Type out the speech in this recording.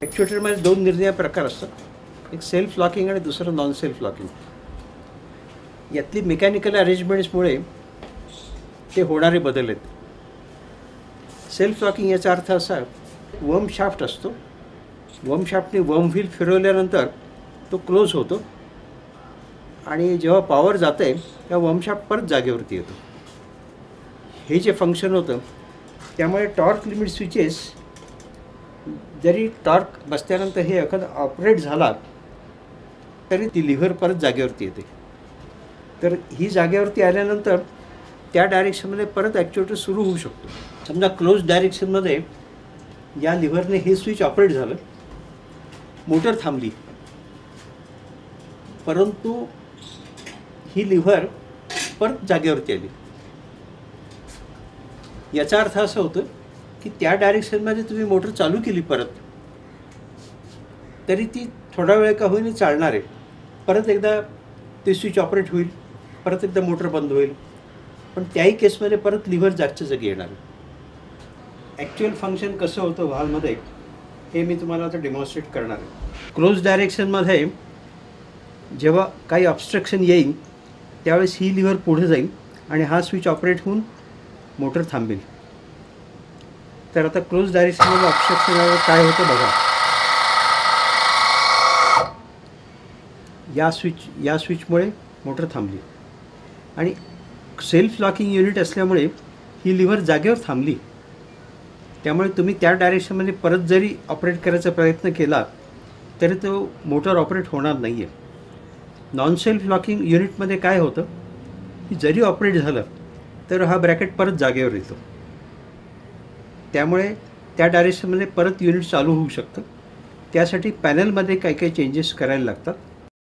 ॲक्च्युएटरमध्ये दोन निरनिराळे प्रकार असतात, एक सेल्फ लॉकिंग आणि दुसरं नॉन सेल्फ लॉकिंग. यातली मेकॅनिकल अरेंजमेंट्समुळे ते होणारे बदल आहेत. सेल्फ लॉकिंग याचा अर्थ असा, वर्म शाफ्ट असतो, वर्म शाफ्टने वर्म व्हील फिरवल्यानंतर तो क्लोज होतो आणि जेव्हा पॉवर जाते तेव्हा वर्म शाफ्ट परत जागेवरती येतो. हे जे फंक्शन होतं त्यामुळे टॉर्क लिमिट स्विचेस जरी टॉर्क बसल्यानंतर हे एखादा ऑपरेट झाला तरी ती लिव्हर परत जागेवरती येते. तर ही जागेवरती आल्यानंतर त्या डायरेक्शनमध्ये परत ॲक्च्युएटर सुरू होऊ शकतो. समजा क्लोज डायरेक्शनमध्ये या लिव्हरने हे स्विच ऑपरेट झालं, मोटर थांबली, परंतु ही लिव्हर परत जागेवरती आली. याचा अर्थ असा होतो की त्या डायरेक्शनमध्ये तुम्ही मोटर चालू केली परत, तरी ती थोडा वेळ का होईना चालणार आहे. परत एकदा ते स्विच ऑपरेट होईल, परत एकदा मोटर बंद होईल, पण त्याही केसमध्ये परत लिव्हर जागच्या जागी येणार आहे. ॲक्च्युअल फंक्शन कसं होतं व्हॉल्वमध्ये हे मी तुम्हाला आता डेमॉन्स्ट्रेट करणार आहे. क्लोज डायरेक्शनमध्ये जेव्हा काही ऑब्स्ट्रक्शन येईल त्यावेळेस ही लिव्हर पुढे जाईल आणि हा स्विच ऑपरेट होऊन मोटर थांबेल. तर आता क्लोज डायरेक्शनमध्ये ऑब्स्ट्रक्शन आल्यावर काय होतं बघा. या स्विचमुळे मोटर थांबली आणि सेल्फ लॉकिंग युनिट असल्यामुळे ही लिव्हर जागेवर थांबली. त्यामुळे तुम्ही त्या डायरेक्शनमध्ये परत जरी ऑपरेट करायचा प्रयत्न केला तरी तो मोटर ऑपरेट होणार नाही आहे. नॉन सेल्फ लॉकिंग युनिटमध्ये काय होतं की जरी ऑपरेट झालं तर हा ब्रॅकेट परत जागेवर येतो. त्यामुळे त्या डायरेक्शनमध्ये परत युनिट चालू होऊ शकतं. त्यासाठी पॅनलमध्ये काही काही चेंजेस करायला लागतात.